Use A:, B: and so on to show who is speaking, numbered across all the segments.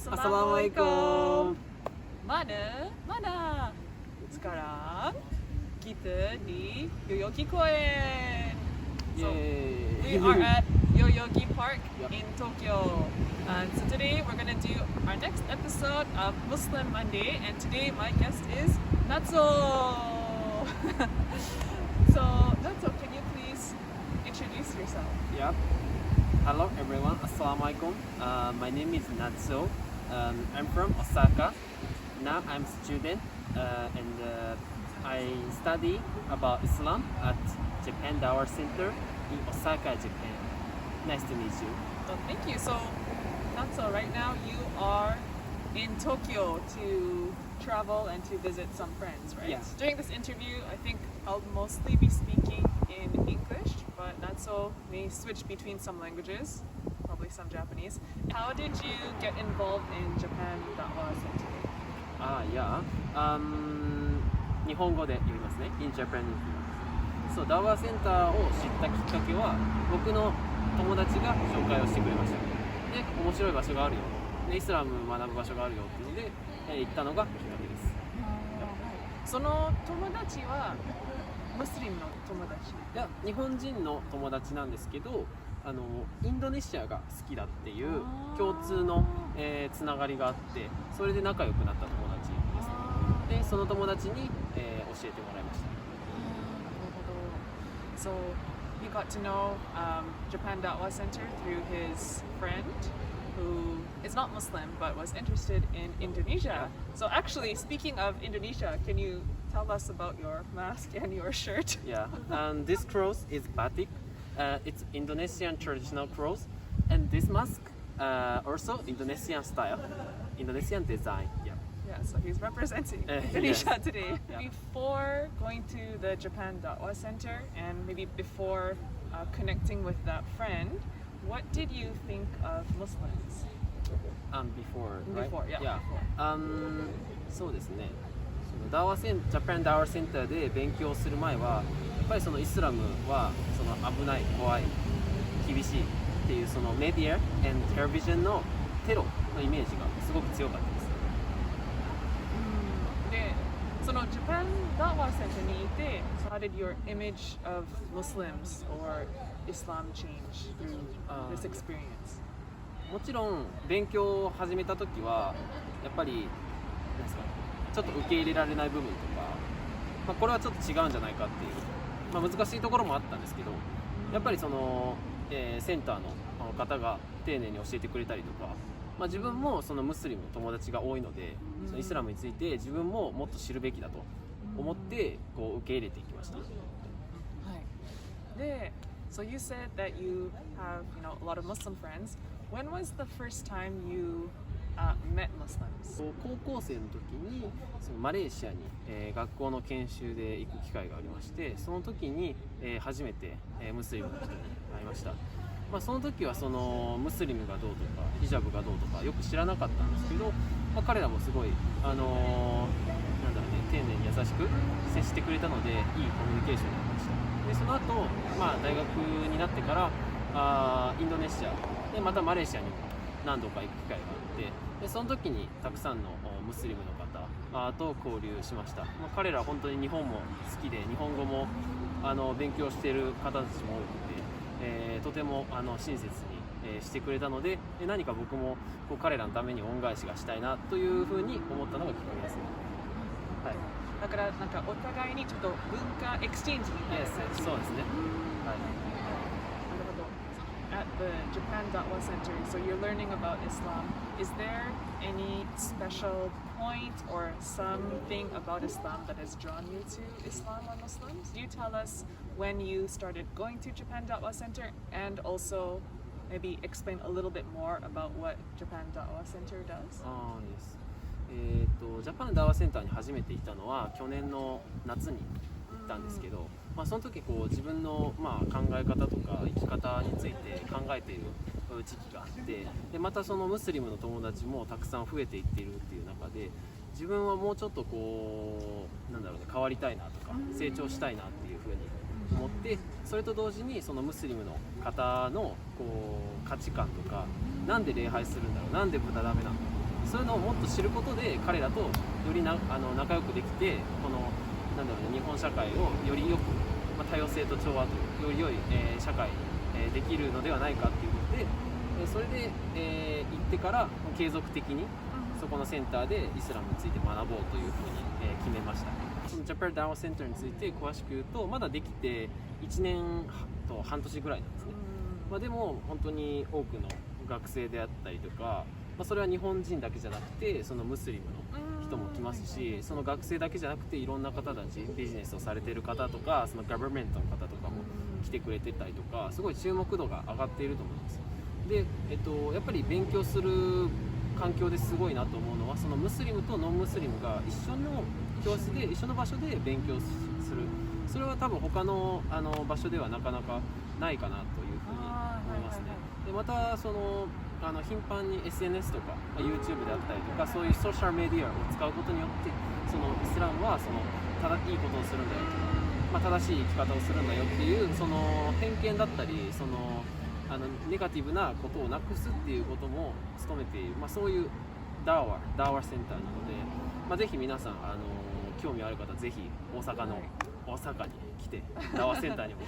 A: Assalamualaikum. Mana? Sekarang kita di Yoyogi Koen. So we are at Yoyogi Park in Tokyo. And so today we're going to do our next episode of Muslim Monday, and today my guest is Natso. So Natso, can you please introduce yourself?
B: Yep. Hello everyone. Assalamualaikum. My name is Natso. I'm from Osaka. Now I'm a student and I study about Islam at Japan Dawah Center in Osaka, Japan. Nice to meet you.
A: Well, thank you. So Natso, right now you are in Tokyo to travel and to visit some friends, right?
B: Yeah.
A: During this interview, I think I'll mostly be speaking in English, but Natso may switch between some languages, probably some Japanese. How did you get involved in Japan Dawah Center?
B: Yeah. 日本語で言いますね。In Japan に言います。そう、ダワーセンターを知ったきっかけは僕の友達が紹介をしてくれました。で、面白い場所があるよ。で、イスラム学ぶ場所があるよっていうので、行ったのがきっかけです。
A: その友達はムスリムの友達？
B: いや、日本人の友達なんですけど、インドネシアが好きだっていう共通の、つながりがあって、それで仲良くなった友達ですね。で、その友達に、教えてもらいました。
A: So he got to know Japan Dawah Center through his friend who is not Muslim but was interested in Indonesia. So actually, speaking of Indonesia, can you tell us about your mask and your shirt?
B: Yeah, and this clothes is batik. It's Indonesian traditional clothes, and this mask also Indonesian style, Indonesian design. Yeah.
A: Yeah, so he's representing Indonesia
B: yes.
A: today.
B: Yeah.
A: Before going to the Japan Dawah Center and maybe before connecting with that friend, what did you think of Muslims?
B: Before, right?
A: Before, yeah.
B: Yeah. そうですね。ジャパンダワーセンターで勉強する前は、やっぱりそのイスラムはその危ない、怖い、厳しいっていうそのメディア and テレビジョンのテロのイメージがすごく強かったです。
A: で、その Japan Dawah Center にいて、so how did your image of Muslims or Islam change through this experience?
B: もちろん勉強を始めた時はやっぱりなんですか、ちょっと受け入れられない部分とか、これはちょっと違うんじゃないかっていう、難しいところもあったんですけど、やっぱりその、センターの方が丁寧に教えてくれたりとか、自分もそのムスリムの友達が多いので、そのイスラムについて自分ももっと知るべきだと思ってこう受け入れていきました。
A: はい。で、so you said that you have, a lot of Muslim friends. When was the first time you met Muslims?
B: 高校生の時にそのマレーシアに、学校の研修で行く機会がありまして、その時に、初めて、ムスリムの人に会いました。その時はそのムスリムがどうとかヒジャブがどうとかよく知らなかったんですけど、彼らもすごいなんだろうね、丁寧に優しく接してくれたのでいいコミュニケーションになりました。でその後、大学になってからインドネシアでまたマレーシアにも何度か行く機会があって、でその時にたくさんのムスリムの方と交流しました。彼らは本当に日本も好きで日本語も勉強している方たちも多くて、とても親切にしてくれたので、何か僕もこう彼らのために恩返しがしたいなというふうに思ったのがきっかけですね。はい。
A: だからなんかお互いにちょっと文化エクスチェンジになる感じ。
B: そうですね。はい。
A: なるほど。At the Japan Dawah Center, so you're learning about Islam. Is there any special point or something about Islam that has drawn you to Islam or Muslims? Do you tell us when you started going to Japan Dawah Center, and also maybe explain a little bit more about what Japan Dawah Center does?
B: Yes. ジャパンダワーセンターに初めて行ったのは去年の夏に行ったんですけど、その時こう自分の考え方とか生き方について考えている時期があって、でまたそのムスリムの友達もたくさん増えていっているっていう中で、自分はもうちょっとこう変わりたいなとか成長したいなっていうふうに思って、それと同時にそのムスリムの方のこう価値観とか、なんで礼拝するんだろう、なんで豚ダメなんだろうとそういうのをもっと知ることで彼らとより仲良くできて、このなんだろうね、日本社会をよりよく、多様性と調和とより良い、社会に、できるのではないかっていうことで、それで、行ってから継続的にそこのセンターでイスラムについて学ぼうというふうに、決めました。そのジャパンダーワセンターについて詳しく言うと、まだできて1年と半年ぐらいなんですね。でも本当に多くの学生であったりとか、それは日本人だけじゃなくてそのムスリムの人も来ますし、その学生だけじゃなくていろんな方たち、ビジネスをされている方とか、そのガバメントの方とかも来てくれてたりとか、すごい注目度が上がっていると思います。で、やっぱり勉強する環境ですごいなと思うのは、そのムスリムとノンムスリムが一緒の教室で一緒の場所で勉強する、それは多分他の場所ではなかなかないかなというふうに思いますね。でまたその頻繁に SNS とか YouTube であったりとか、そういうソーシャルメディアを使うことによって、そのイスラムはそのいいことをするんだよとか、正しい生き方をするんだよっていうその偏見だったり、そのネガティブなことをなくすっていうことも努めている、そういうダーワセンターなので、ぜひ皆さん興味ある方、ぜひ大阪に来てダーワセンターにも、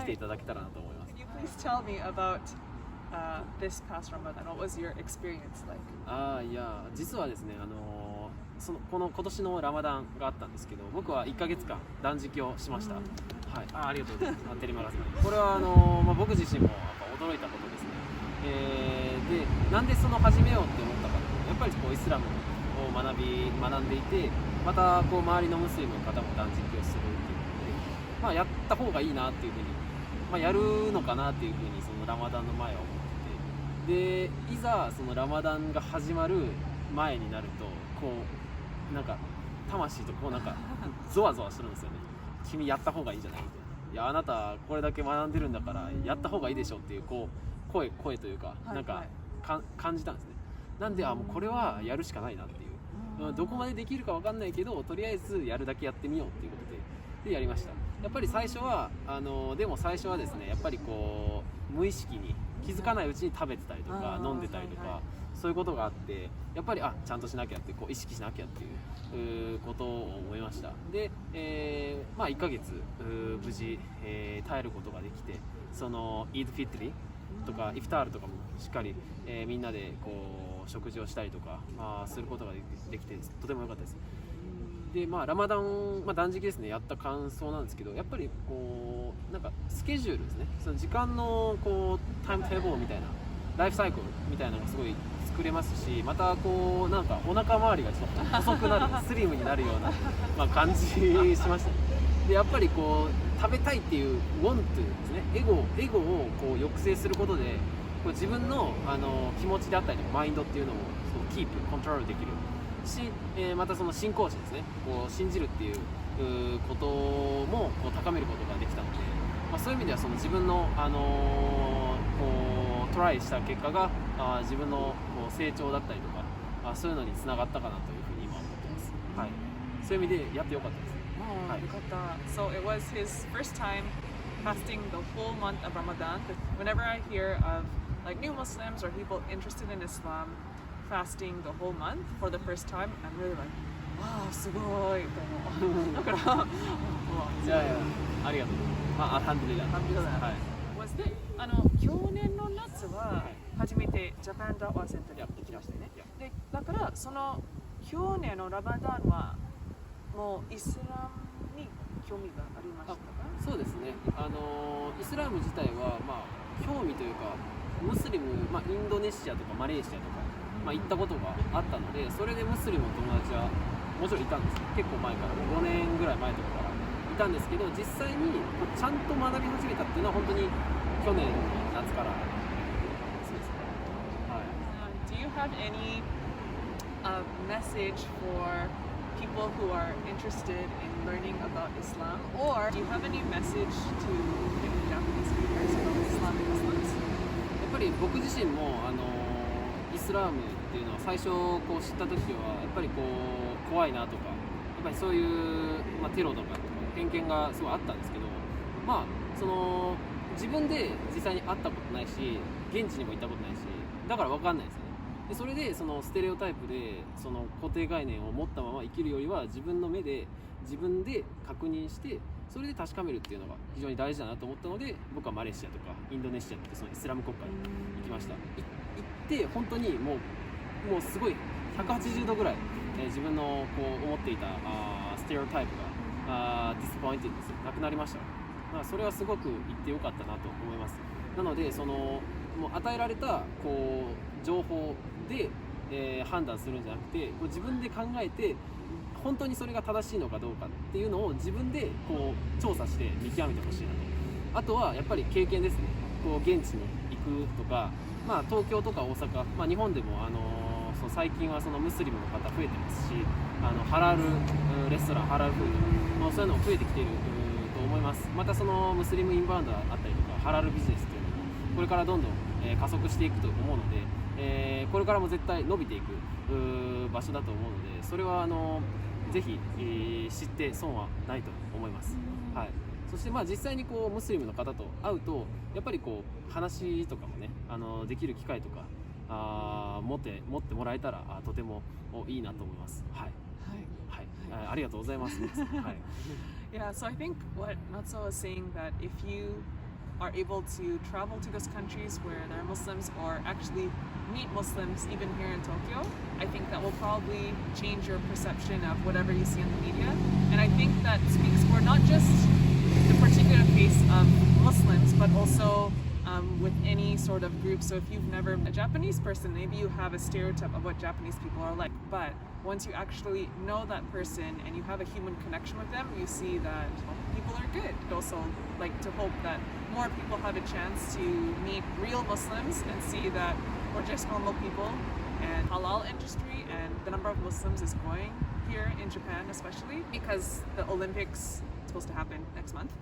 B: 来ていただけたらなと思います。
A: Can you please tell me about this past Ramadan? What was your experience like?
B: いや、実はですね、今年のラマダンがあったんですけど、僕は1ヶ月間断食をしました。はい、ありがとうございます。テレマガジン。これは僕自身もやっぱ驚いたことですね。で、なんでその始めようって思ったかっていうと、やっぱりこうイスラムを学んでいて、またこう周りのムスリムの方も断食をするっていうので、やった方がいいなっていうふうに、やるのかなっていうふうにそのラマダンの前は思ってて、でいざそのラマダンが始まる前になると、こうなんか魂とこうなんかゾワゾワするんですよね。君やった方がいいんじゃないみたいな。いや、あなたこれだけ学んでるんだからやった方がいいでしょっていう、こう声というか、なんか感じたんですね。なんでもうこれはやるしかないなっていう、どこまでできるか分かんないけど、とりあえずやるだけやってみようっていうことでやりました。やっぱり最初はでも最初はですね、やっぱりこう無意識に気づかないうちに食べてたりとか飲んでたりとか、そういうことがあって、やっぱりちゃんとしなきゃって、こう意識しなきゃっていうことを思いました。で、1ヶ月無事、耐えることができて、そのイードフィットリとかイフタールとかもしっかり、みんなでこう食事をしたりとか、することができてとても良かったです。でラマダン、断食ですね、やった感想なんですけど、やっぱりこうなんかスケジュールですね、その時間のこうタイムテーブルみたいな、ライフサイクルみたいなのがすごい作れますし、またこうなんかお腹周りがちょっと細くなるスリムになるような、感じしました。でやっぱりこう食べたいっていうウォントですね、エゴをこう抑制することで、こう自分の気持ちであったりマインドっていうのをそうキープコントロールできるし、またその信仰心ですね、こう信じるっていうこともこう高めることができたので、そういう意味ではその自分の、こうトライした結果が自分のこう成長だったりとか、そういうのにつながったかなというふうに今思ってます。はい、そういう意味でやってよかったです。
A: よかった。So it was his first time fasting the whole month of Ramadan. Whenever I hear of like new Muslims or people interested in Islam fasting the whole month for the first time, I'm really like, wow, すごいと思う。だから、
B: いやいや、ありがとう。アルハンドリラ。
A: はい。Was it 去年の夏は初めてジャパンダワーセンターに行きましたよね。で、だからその去年のラマダンはもうイスラムに興味がありましたか？
B: そうですね。イスラム自体は興味というか、ムスリム、インドネシアとかマレーシアとか、行ったことがあったので、それでムスリムの友達はもちろんいたんですよ。結構前から、5年ぐらい前とかからいたんですけど、実際にちゃんと学び始めたっていうのは本当に去年の夏からそうですね。はい。
A: Do you have any message for people who are interested in learning about Islam, or do you have any message to maybe Japanese speakers about Islamic Muslims?
B: やっぱり僕自身もイスラムっていうのは最初こう知った時はやっぱりこう怖いなとか、やっぱりそういう、テロとか偏見がすごいあったんですけど、その自分で実際に会ったことないし、現地にも行ったことないし、だから分かんないですよね。でそれでそのステレオタイプでその固定概念を持ったまま生きるよりは自分の目で自分で確認してそれで確かめるっていうのが非常に大事だなと思ったので僕はマレーシアとかインドネシアってそのイスラム国家に行きました。行って本当にもうすごい180度ぐらい、自分のこう思っていたステレオタイプがディスポインティですなくなりました。だからそれはすごく言ってよかったなと思います。なのでそのもう与えられたこう情報で、判断するんじゃなくてこう自分で考えて本当にそれが正しいのかどうかっていうのを自分でこう調査して見極めてほしいなと。あとはやっぱり経験ですね。こう現地に行くとか、まあ、東京とか大阪、まあ、日本でもそう最近はそのムスリムの方増えてますしハラルレストランハラルフード、まあ、そういうのも増えてきていると思います。またそのムスリムインバウンドあったりとかハラルビジネスというのもこれからどんどん加速していくと思うので、これからも絶対伸びていく場所だと思うのでそれはぜひ、知って損はないと思います。はい、そしてまあ実際にこうムスリムの方と会うとやっぱりこう話とかもねできる機会とか持ってもらえたらとてもいいなと思います。はい、はい、ありがとうございます。はい。
A: Yeah, so I think what Natsuo was saying that if you are able to travel to those countries where there are Muslims or actually meet Muslims even here in Tokyo, I think that will probably change your perception of whatever you see in the media. And I think that speaks for not just the particular case of Muslims, but also with any sort of group. So if you've never met a Japanese person, maybe you have a stereotype of what Japanese people are like. But once you actually know that person and you have a human connection with them, you see that people are good. I'd also like to hope that more people have a chance to meet real Muslims and see that we're just normal people. And halal industry and the number of Muslims is growing here in Japan, especially because the Olympics supposed to happen next month.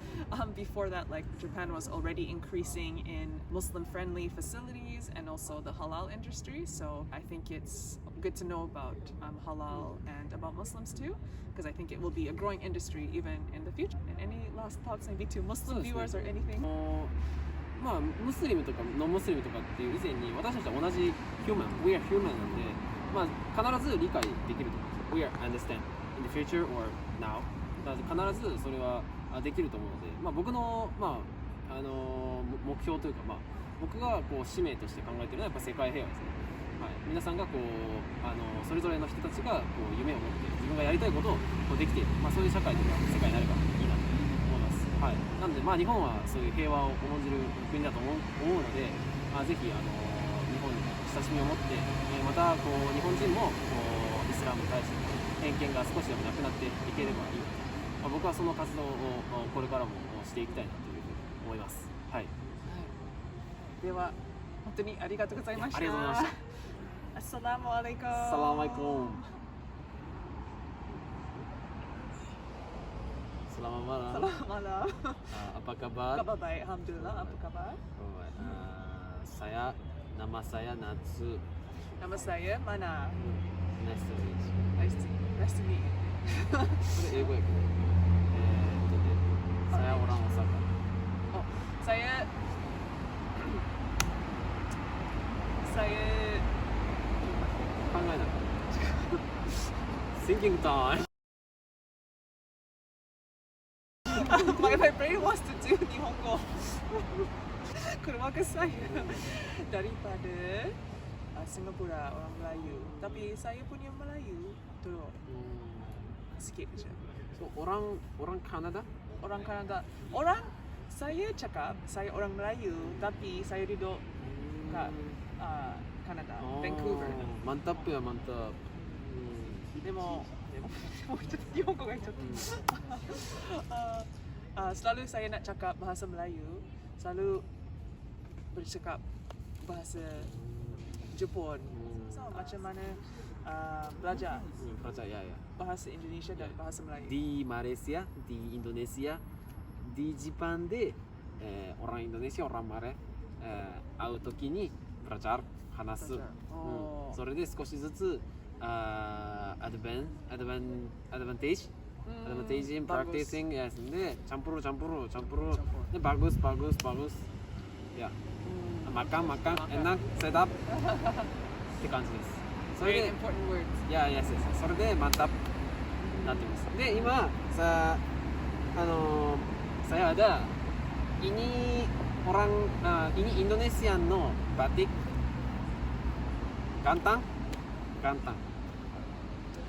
A: Before that, like Japan was already increasing in Muslim-friendly facilities and also the halal industry. So I think it's good to know about halal and about Muslims too, because I think it will be a growing industry even in the future. And any last thoughts maybe to Muslim viewers or anything?
B: まあムスリムとかノンムスリムとかっていう以前に私たちは同じ human, we are human なんで、まあ必ず理解できると思うんですよ。We are understand in the future or now。必ずそれはできると思うので、まあ、僕の、まあ目標というか、まあ、僕がこう使命として考えているのはやっぱ世界平和ですね。はい、皆さんがこうそれぞれの人たちがこう夢を持って自分がやりたいことをこうできている、まあ、そういう社会とか世界になればいいなと思います。はい、なので、まあ、日本はそういう平和を重んじる国だと思うので、ぜひ日本に親しみを持って、またこう日本人もこうイスラムに対して偏見が少しでもなくなっていければいいなと。僕はその活動をこれからもしていきたいなというふうに思います。はい。
A: では本当にありがとうございました。
B: ありがとうございました。
A: アッサラムアレイコム。
B: アッサラムアレイコム。Selamat malam.
A: Selamat malam.
B: Apa kabar?
A: Kabar baik, alhamdulillah. Apa kabar?
B: Nama saya Natsu.
A: Nama saya Mana.
B: Nice to meet you.
A: Nice to meet you.
B: これ英語やけど、saya orang Osaka.
A: Oh, saya
B: 考えなかった。Thinking time.
A: My brain wants to do 日本語。Keluarga saya daripada Singapura, orang Melayu. Tapi saya punya Melayu tu sikit je.
B: So orang Kanada?
A: Orang Kanada. Orang saya cakap saya orang Melayu, tapi saya duduk kat Kanada, Vancouver.
B: Mantap ya, mantap.
A: でもちょっと日本語がちょっとselalu saya nak cakap bahasa Melayu, selalu bercakap bahasa Jepun. So macam mana belajar
B: ya.
A: bahasa Indonesia dan bahasa Melayu.
B: Di Malaysia, di Indonesia, di Jepangで、orang Indonesia, orang Malay 会うときにbelajar 話す。それで少しずつadvantage in practicing ya,でcampurでbagus ya, makan enak sedap って感じです。それ
A: Very
B: で
A: important words.
B: いやいやそれでまたなってます。で今さsaya ada ini ini Indonesian no batik gantang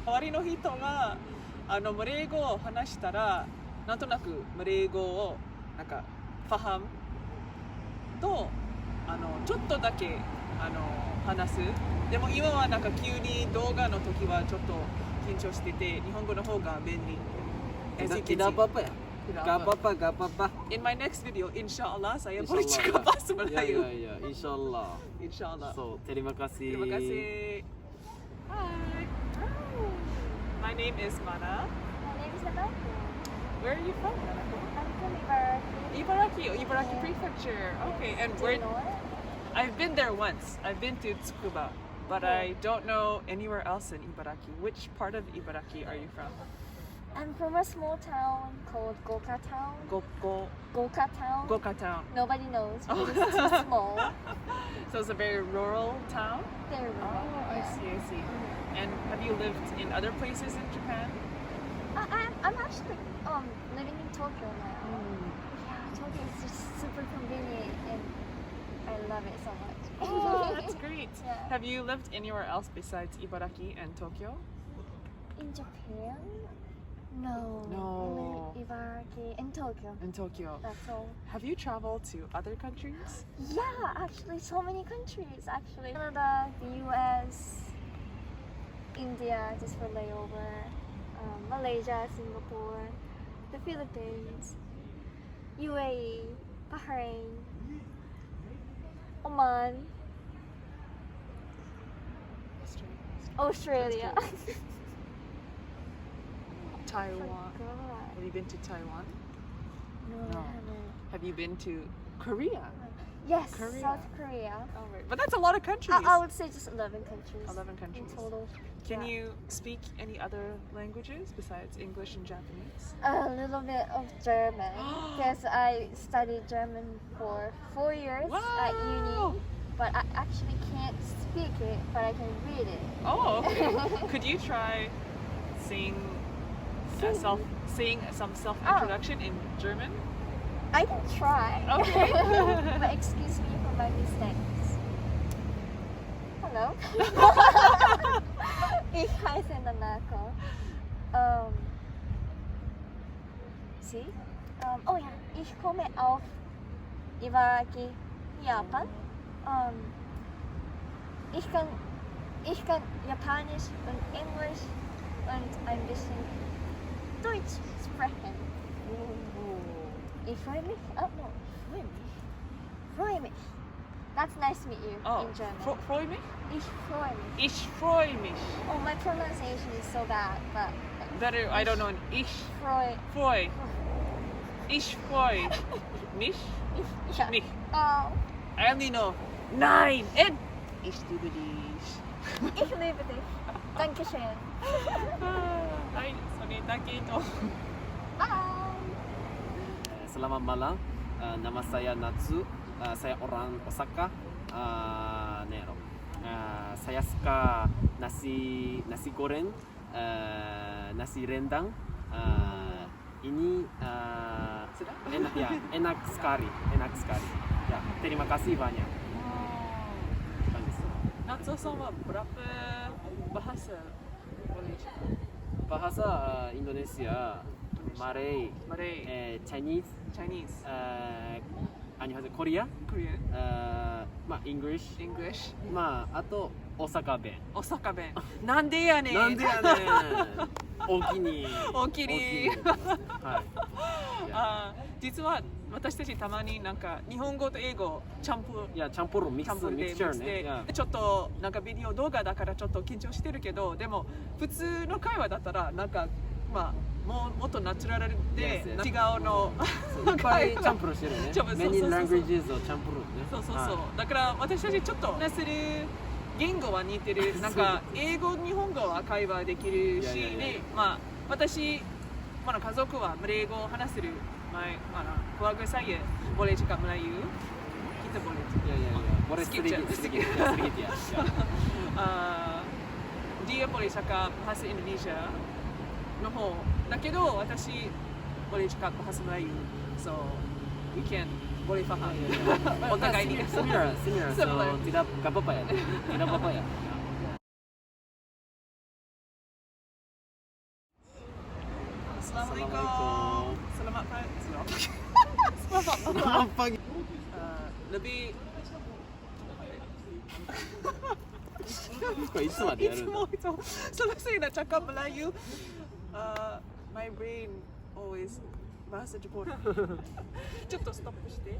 A: 周りの人がマレー語を話したらなんとなくマレー語をなんかファハムとちょっとだけ話す。でも今はなんか急に動画の時はちょっと緊張してて日本語の方が便利。
B: tidak apa-apa ya gak apa-apa
A: In my next video, inshallah saya boleh cakap bahasa Melayu.
B: ya insyaallah
A: Inshallah.
B: so terima kasih.
A: Terima kasih. Hi. My name is Mana.
C: My name is Hanako.
A: Where are you from, Nanako?
C: I'm from Ibaraki.
A: Ibaraki
C: Yeah.
A: Prefecture. Okay, and
C: Do
A: where?
C: you know it?
A: I've been there once. I've been to Tsukuba, but I don't know anywhere else in Ibaraki. Which part of Ibaraki are you from?
C: I'm from a small town called Goka Town. Goka Town.
A: Goka Town.
C: Nobody knows because it's too small.
A: So it's a very rural town.
C: Very
A: Oh,
C: rural.
A: I see. And have you lived in other places in Japan?
C: I'm actually living in Tokyo now. Yeah, Tokyo is just super convenient and I love it so much.
A: Oh, that's great.
C: Yeah.
A: Have you lived anywhere else besides Ibaraki and Tokyo?
C: In Japan? No.
A: No.
C: Only Ibaraki and Tokyo.
A: In Tokyo.
C: That's all.
A: Have you traveled to other countries?
C: Yeah, actually, so many countries. Actually, Canada, the U.S., India, just for layover, Malaysia, Singapore, the Philippines, UAE, Bahrain, Oman, Australia.
A: Taiwan.
C: God.
A: Have you been to Taiwan?
C: No,
A: No.
C: I haven't.
A: Have you been to Korea?
C: Yes,
A: Korea.
C: South Korea.
A: All right. But that's a lot of countries.
C: I would say just 11 countries.
A: 11
C: in
A: countries.
C: total.
A: Can
C: Yeah.
A: you speak any other languages besides English and Japanese?
C: A little bit of German because I studied German for 4 years at
A: Wow.
C: uni, but I actually can't speak it, but I can read it.
A: Oh, okay. Could you try sing some self introduction in German?
C: I can try.
A: Okay.
C: But excuse me for my mistakes. Hello. Ich heiße Nanako. See? Oh ja, ich komme auf Ibaraki, Japan. Ich kann Japanisch und Englisch und ein bisschen Deutsch sprechen. Ich freue mich. Oh no, freue mich. That's nice to meet you
A: Oh,
C: in German.
A: freu mich?
C: Ich freue mich.
A: Ich freu mich.
C: Oh, my pronunciation is so bad, but
A: Better, I don't know. Ich freu. Ich freu mich.
C: yeah.
A: Mich.
C: Oh,
A: I only know Nein and ich liebe dich.
C: ich liebe dich. Dankeschön.
A: Hai, sonita ito.
C: Bye.
B: Selamat malam, nama saya Natsu, saya orang Osaka. Saya suka nasi goreng, nasi rendang. Ini
A: Sedap?
B: enak sekali. Ya, terima kasih banyak.
A: Natsu sama berapa bahasa boleh cakap?
B: Bahasa Indonesia, Malay,
A: Malay,
B: Chinese,
A: Chinese,
B: Korea,
A: Korean,
B: English,
A: English,
B: あと大阪弁。
A: Osaka弁。なんでやねん。
B: なんでやねん。お気に入り。
A: お気に入り。
B: はい。
A: 実は私たちたまになんか日本語と英語チャンプ
B: いや、チャンプルーミ
A: キャンプルで
B: クスチャーね。いや
A: ちょっとなんかビデオ動画だからちょっと緊張してるけどでも普通の会話だったらなんかもっとナチュラルで
B: Yes, yes.
A: 違うの
B: いっぱいチャンプルーしてるね。
A: チャンプルー
B: Many
A: そうそうそう
B: languages をチャンプルーね。
A: そうそうそう、
B: は
A: だから私たちちょっと話せる言語は似てるなんか英語日本語は会話できるし
B: いやいやいや
A: で私家族はマレー語を話せるkeluarga saya boleh cakap Melayu kita kita boleh.
B: Boleh
A: Skip
B: sedikit
A: je.
B: ya, sedikit ya. Ya.
A: Dia boleh cakap bahasa Indonesiaの方だけど私boleh cakap bahasa Melayu. So we can boleh faham.
B: Oh,
A: Otak ini
B: similar. So
A: Similar.
B: tidak apa-apa ya. Tidak apa-apa ya.
A: Assalamualaikum. Selamat pagi.
B: Selamat pagi.
A: Lebih
B: これいつまでやるんだ。
A: いつもselesai nak cakap Melayu, my brain always bahasa Jepun. ちょっとストップして。